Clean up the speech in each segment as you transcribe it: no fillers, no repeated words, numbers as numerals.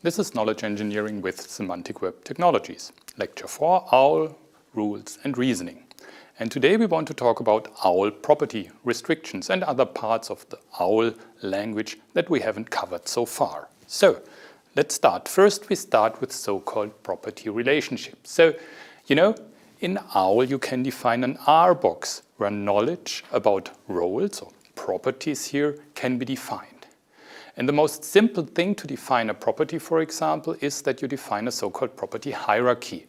This is Knowledge Engineering with Semantic Web Technologies. Lecture 4, OWL, Rules and Reasoning. And today we want to talk about OWL property restrictions and other parts of the OWL language that we haven't covered so far. So, let's start. First, we start with so-called property relationships. So, in OWL you can define an R box where knowledge about roles or properties here can be defined. And the most simple thing to define a property, for example, is that you define a so-called property hierarchy.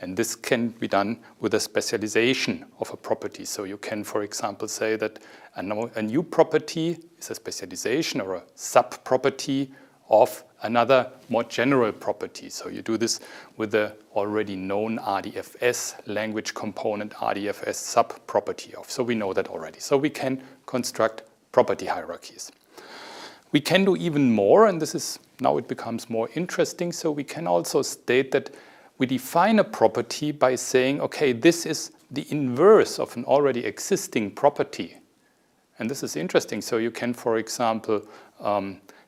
And this can be done with a specialization of a property. So you can, for example, say that a new property is a specialization or a sub-property of another more general property. So you do this with the already known RDFS language component, RDFS sub-property of. So we know that already. So we can construct property hierarchies. We can do even more, and now it becomes more interesting. So we can also state that we define a property by saying, okay, this is the inverse of an already existing property. And this is interesting. So you can, for example,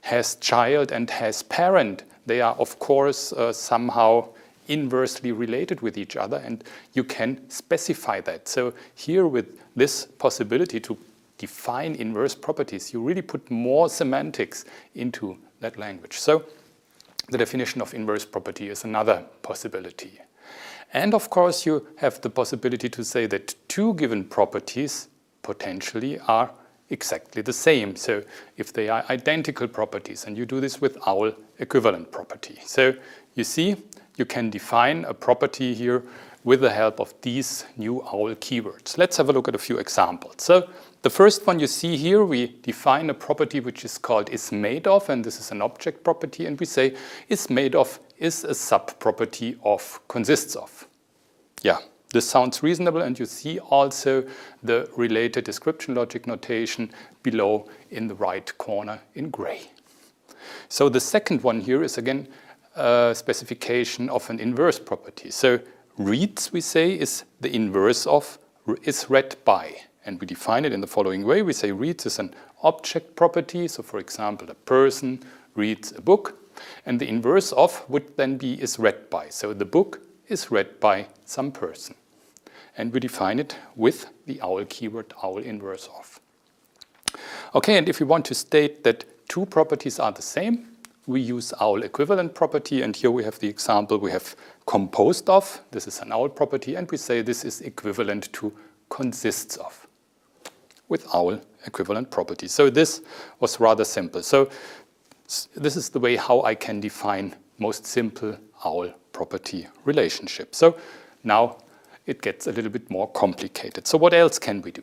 has child and has parent. They are, of course, somehow inversely related with each other, and you can specify that. So here with this possibility to define inverse properties, you really put more semantics into that language. So the definition of inverse property is another possibility. And of course, you have the possibility to say that two given properties potentially are exactly the same. So if they are identical properties, and you do this with OWL equivalent property. So you see, you can define a property here with the help of these new OWL keywords. Let's have a look at a few examples. So the first one you see here, we define a property which is called is made of, and this is an object property, and we say is made of is a sub-property of consists of. Yeah, this sounds reasonable, and you see also the related description logic notation below in the right corner in gray. So the second one here is again a specification of an inverse property. So reads, we say, is the inverse of is read by. And we define it in the following way. We say reads is an object property. So for example, a person reads a book. And the inverse of would then be is read by. So the book is read by some person. And we define it with the OWL keyword, OWL inverse of. Okay, and if we want to state that two properties are the same, we use OWL equivalent property. And here we have the example we have composed of. This is an OWL property. And we say this is equivalent to consists of, with OWL equivalent property. So this was rather simple. So this is the way how I can define most simple OWL property relationship. So now it gets a little bit more complicated. So what else can we do?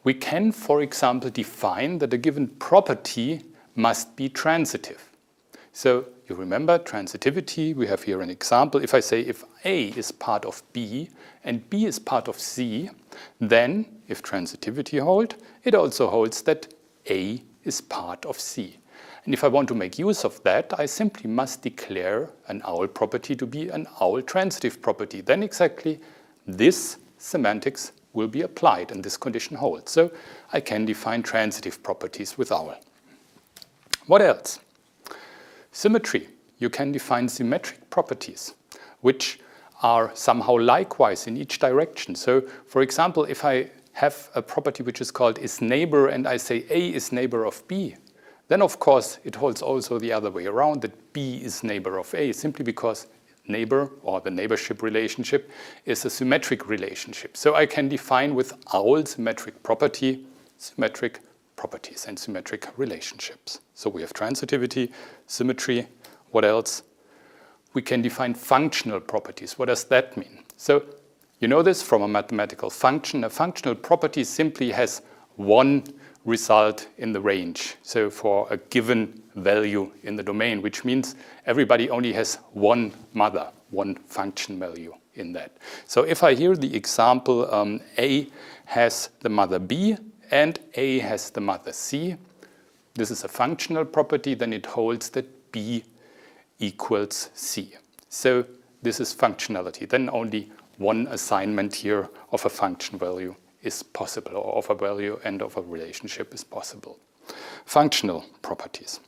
We can, for example, define that a given property must be transitive. So you remember transitivity, we have here an example. If I say if A is part of B and B is part of C, then if transitivity holds, it also holds that A is part of C. And if I want to make use of that, I simply must declare an OWL property to be an OWL transitive property. Then exactly this semantics will be applied and this condition holds. So I can define transitive properties with OWL. What else? Symmetry. You can define symmetric properties, which are somehow likewise in each direction. So, for example, if I have a property which is called is neighbor and I say A is neighbor of B, then of course it holds also the other way around, that B is neighbor of A, simply because neighbor or the neighborship relationship is a symmetric relationship. So I can define with OWL symmetric property, symmetric properties and symmetric relationships. So we have transitivity, symmetry. What else? We can define functional properties. What does that mean? So you know this from a mathematical function. A functional property simply has one result in the range. So for a given value in the domain, which means everybody only has one mother, one function value in that. So if I hear the example A has the mother B, and A has the mother C, this is a functional property, then it holds that B equals C. So this is functionality. Then only one assignment here of a function value is possible, or of a value and of a relationship is possible. Functional properties.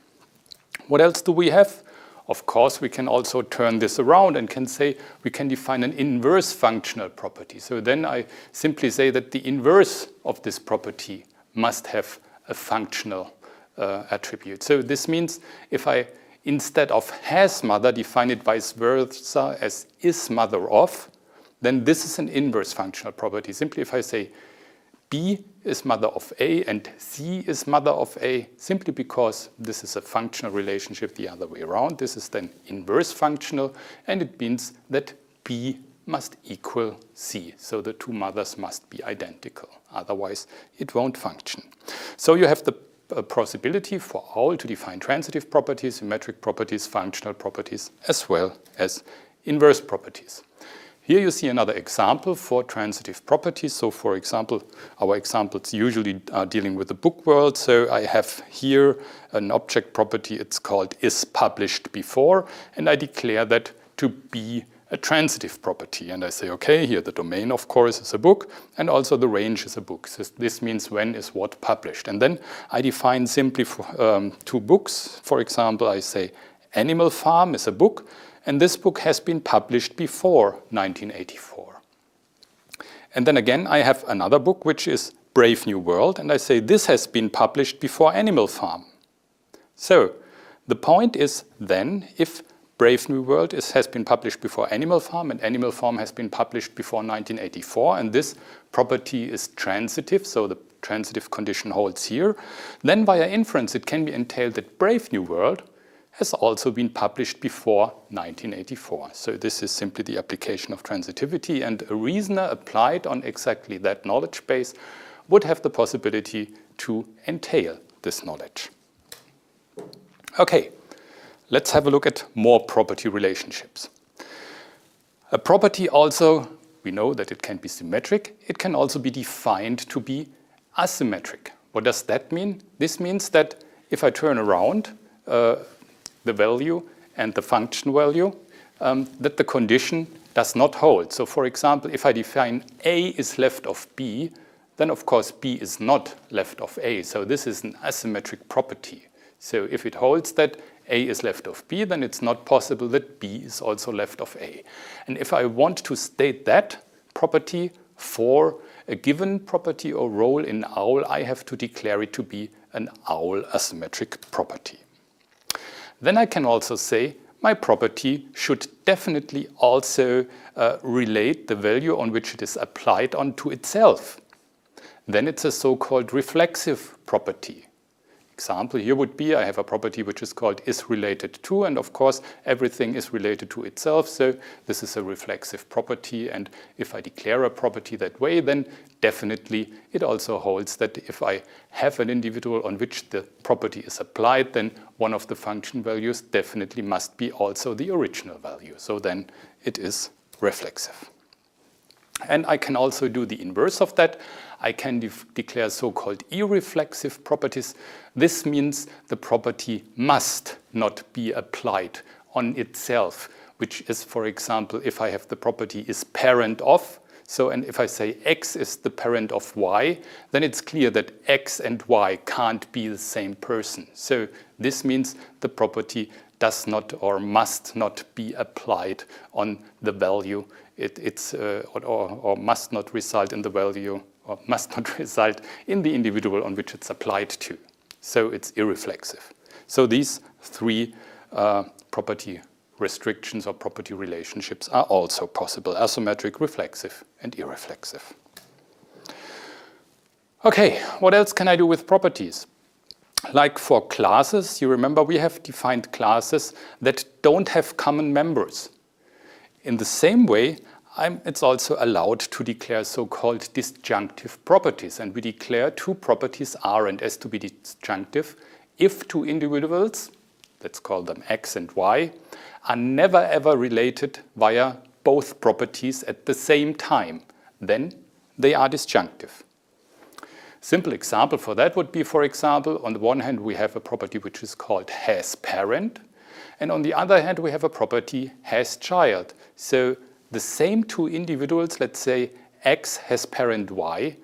What else do we have? Of course, we can also turn this around and can say we can define an inverse functional property. So then I simply say that the inverse of this property must have a functional attribute. So this means if I, instead of has mother, define it vice versa as is mother of, then this is an inverse functional property. Simply if I say B is mother of A and C is mother of A, simply because this is a functional relationship the other way around. This is then inverse functional, and it means that B must equal C. So the two mothers must be identical. Otherwise, it won't function. So you have the possibility for OWL to define transitive properties, symmetric properties, functional properties, as well as inverse properties. Here you see another example for transitive properties. So for example, our examples usually are dealing with the book world. So I have here an object property, it's called is published before, and I declare that to be a transitive property. And I say, okay, here the domain, of course, is a book, and also the range is a book. So this means when is what published. And then I define simply for, two books. For example, I say Animal Farm is a book, and this book has been published before 1984. And then again, I have another book, which is Brave New World, and I say this has been published before Animal Farm. So the point is then, if Brave New World has been published before Animal Farm, and Animal Farm has been published before 1984, and this property is transitive, so the transitive condition holds here, then via inference it can be entailed that Brave New World has also been published before 1984. So this is simply the application of transitivity, and a reasoner applied on exactly that knowledge base would have the possibility to entail this knowledge. Okay, let's have a look at more property relationships. A property also, we know that it can be symmetric. It can also be defined to be asymmetric. What does that mean? This means that if I turn around the value and the function value, that the condition does not hold. So for example, if I define A is left of B, then of course B is not left of A. So this is an asymmetric property. So if it holds that A is left of B, then it's not possible that B is also left of A. And if I want to state that property for a given property or role in OWL, I have to declare it to be an OWL asymmetric property. Then I can also say my property should definitely also relate the value on which it is applied onto itself. Then it's a so-called reflexive property. Example here would be I have a property which is called is related to, and of course everything is related to itself, so this is a reflexive property, and if I declare a property that way, then definitely it also holds that if I have an individual on which the property is applied, then one of the function values definitely must be also the original value, so then it is reflexive. And I can also do the inverse of that. I can declare so-called irreflexive properties. This means the property must not be applied on itself, which is, for example, if I have the property is parent of, so and if I say X is the parent of Y, then it's clear that X and Y can't be the same person. So this means the property does not or must not be applied on the value. Or must not result in the value, or must not result in the individual on which it's applied to. So it's irreflexive. So these three property restrictions or property relationships are also possible: asymmetric, reflexive, and irreflexive. Okay, what else can I do with properties? Like for classes, you remember we have defined classes that don't have common members. In the same way, it's also allowed to declare so-called disjunctive properties. And we declare two properties R and S to be disjunctive if two individuals, let's call them X and Y, are never ever related via both properties at the same time. Then they are disjunctive. Simple example for that would be, for example, on the one hand, we have a property which is called has parent. And on the other hand, we have a property has child. So the same two individuals, let's say X has parent Y,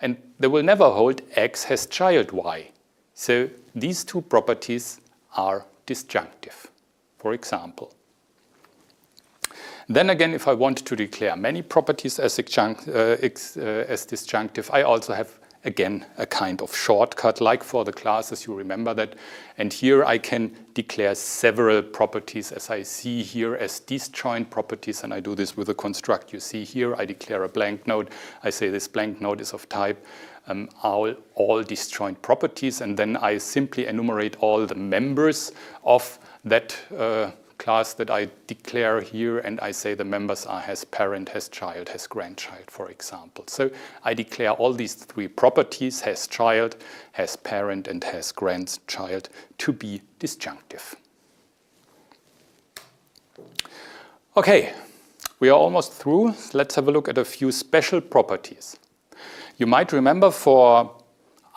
and they will never hold X has child Y. So these two properties are disjunctive. for example. Then again, if I want to declare many properties as disjunctive, I also have, again, a kind of shortcut, like for the classes, you remember that. And here I can declare several properties, as I see here, as disjoint properties. And I do this with a construct you see here. I declare a blank node. I say this blank node is of type all disjoint properties. And then I simply enumerate all the members of that class that I declare here, and I say the members are has parent, has child, has grandchild, for example. So I declare all these three properties, has child, has parent, and has grandchild, to be disjunctive. Okay, we are almost through. Let's have a look at a few special properties. You might remember for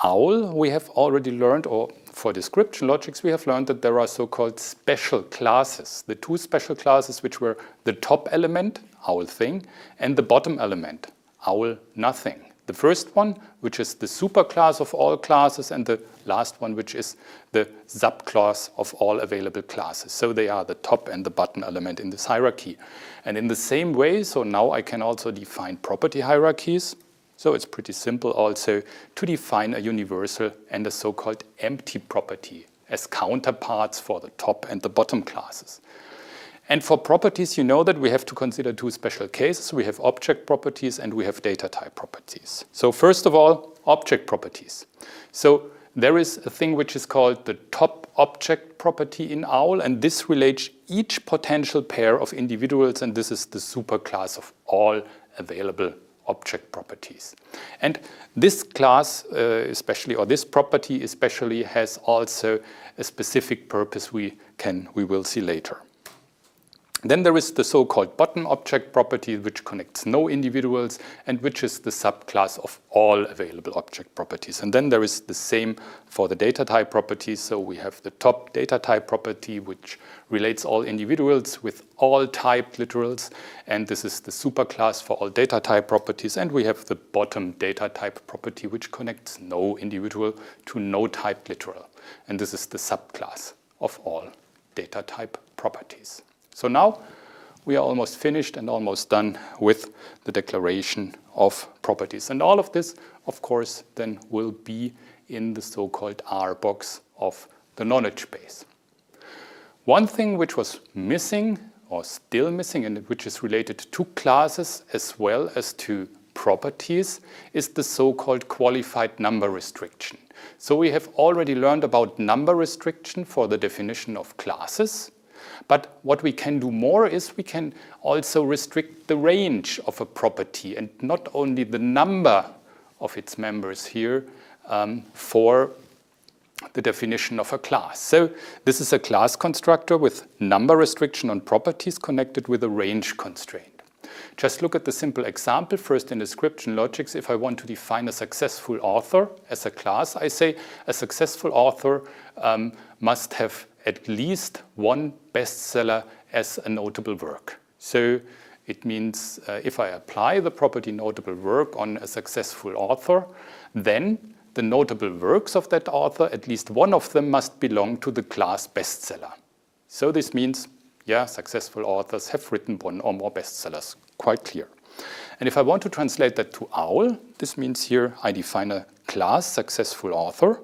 OWL, we have already learned, or for description logics, we have learned that there are so-called special classes. The two special classes, which were the top element, OWL thing, and the bottom element, OWL nothing. The first one, which is the superclass of all classes, and the last one, which is the subclass of all available classes. So they are the top and the bottom element in this hierarchy. And in the same way, so now I can also define property hierarchies. So it's pretty simple also to define a universal and a so-called empty property as counterparts for the top and the bottom classes. And for properties, you know that we have to consider two special cases. We have object properties and we have data type properties. So first of all, object properties. So there is a thing which is called the top object property in OWL, and this relates each potential pair of individuals, and this is the superclass of all available object properties. And this class especially, or this property especially, has also a specific purpose we will see later. Then there is the so-called bottom object property, which connects no individuals and which is the subclass of all available object properties. And then there is the same for the data type properties. So we have the top data type property, which relates all individuals with all typed literals. And this is the superclass for all data type properties. And we have the bottom data type property, which connects no individual to no typed literal. And this is the subclass of all data type properties. So now we are almost finished and almost done with the declaration of properties. And all of this, of course, then will be in the so-called R box of the knowledge base. One thing which was missing, or still missing, and which is related to classes as well as to properties, is the so-called qualified number restriction. So we have already learned about number restriction for the definition of classes. But what we can do more is we can also restrict the range of a property and not only the number of its members here for the definition of a class. So this is a class constructor with number restriction on properties connected with a range constraint. Just look at the simple example. First, in description logics, if I want to define a successful author as a class, I say a successful author must have at least one bestseller as a notable work. So it means if I apply the property notable work on a successful author, then the notable works of that author, at least one of them must belong to the class bestseller. So this means, yeah, successful authors have written one or more bestsellers, quite clear. And if I want to translate that to OWL, this means here I define a class successful author,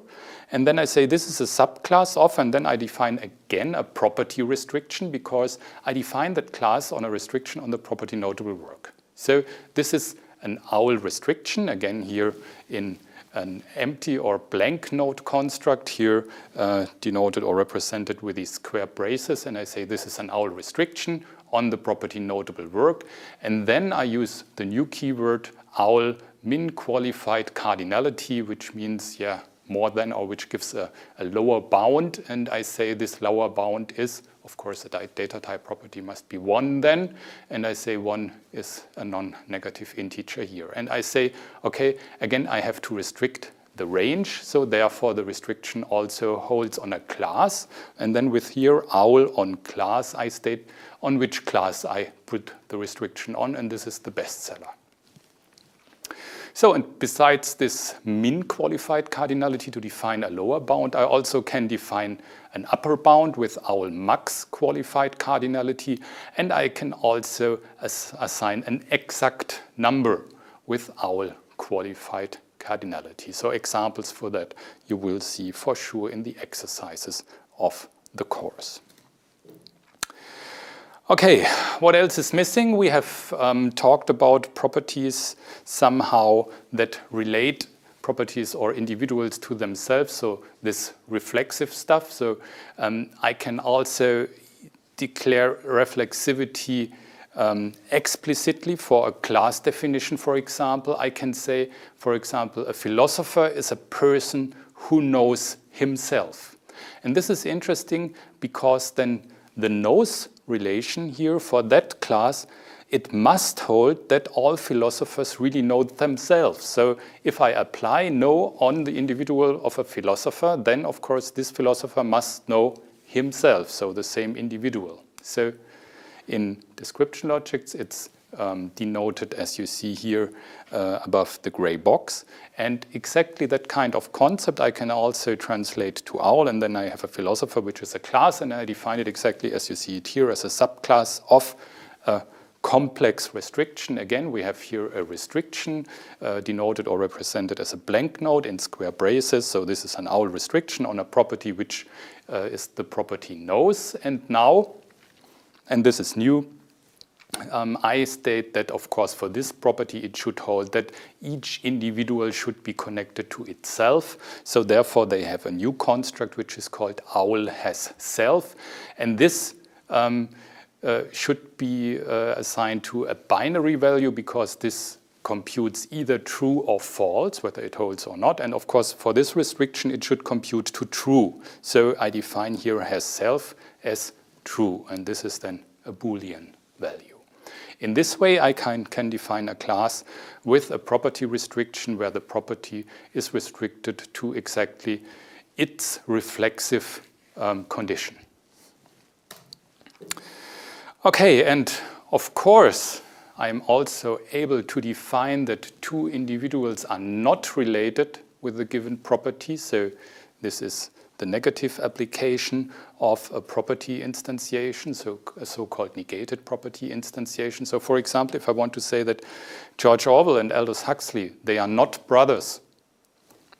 and then I say this is a subclass of, and then I define again a property restriction because I define that class on a restriction on the property notable work. So this is an OWL restriction, again here in an empty or blank node construct here denoted or represented with these square braces, and I say this is an OWL restriction on the property notable work, and then I use the new keyword OWL min qualified cardinality, which means, yeah, more than, or which gives a lower bound, and I say this lower bound is, of course, a data type property must be 1 then, and I say 1 is a non-negative integer here. And I say, okay, again, I have to restrict the range, so therefore the restriction also holds on a class, and then with here OWL on class, I state on which class I put the restriction on, and this is the bestseller. So, and besides this min qualified cardinality to define a lower bound, I also can define an upper bound with owl max qualified cardinality, and I can also assign an exact number with owl qualified cardinality. So examples for that you will see for sure in the exercises of the course. Okay, what else is missing? We have talked about properties somehow that relate properties or individuals to themselves, so this reflexive stuff. So I can also declare reflexivity explicitly for a class definition, for example. I can say, for example, a philosopher is a person who knows himself. And this is interesting because then the knows relation here for that class, it must hold that all philosophers really know themselves. So if I apply know on the individual of a philosopher, then of course this philosopher must know himself, so the same individual. So in description logics, it's denoted as you see here above the gray box. And exactly that kind of concept I can also translate to owl, and then I have a philosopher, which is a class, and I define it exactly as you see it here as a subclass of a complex restriction. Again, we have here a restriction denoted or represented as a blank node in square braces. So this is an owl restriction on a property which is the property knows. And now, and this is new, I state that, of course, for this property, it should hold that each individual should be connected to itself. So therefore, they have a new construct, which is called owl has self. And this should be assigned to a binary value because this computes either true or false, whether it holds or not. And of course, for this restriction, it should compute to true. So I define here has self as true. And this is then a Boolean value. In this way, I can define a class with a property restriction where the property is restricted to exactly its reflexive condition. Okay, and of course, I'm also able to define that two individuals are not related with a given property. So this is the negative application of a property instantiation, so a so-called negated property instantiation. So for example, if I want to say that George Orwell and Aldous Huxley, they are not brothers,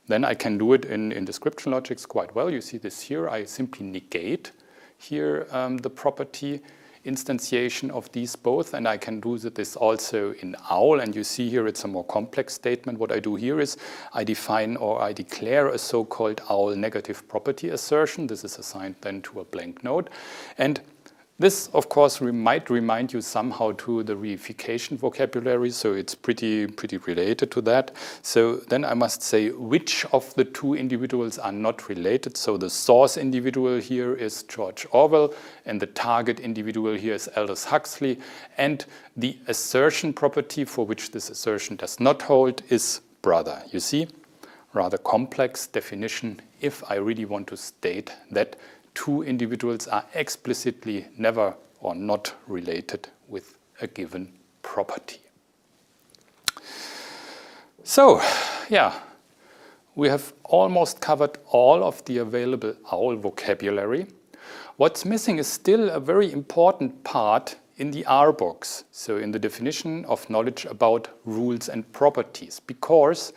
then I can do it in description logics quite well. You see this here. I simply negate here the property instantiation of these both, and I can do this also in owl, and you see here it's a more complex statement. What I do here is I define or I declare a so-called owl negative property assertion. This is assigned then to a blank node, and this, of course, might remind you somehow to the reification vocabulary, so it's pretty related to that. So then I must say which of the two individuals are not related. So the source individual here is George Orwell, and the target individual here is Aldous Huxley, and the assertion property for which this assertion does not hold is brother. You see, rather complex definition if I really want to state that two individuals are explicitly never or not related with a given property. So, yeah, we have almost covered all of the available owl vocabulary. What's missing is still a very important part in the R box, so in the definition of knowledge about rules and properties, because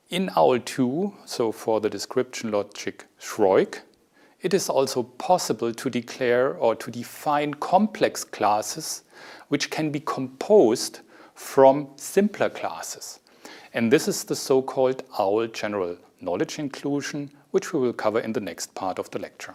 in OWL 2, so for the description logic Schroik, it is also possible to declare or to define complex classes which can be composed from simpler classes. And this is the so-called OWL general knowledge inclusion, which we will cover in the next part of the lecture.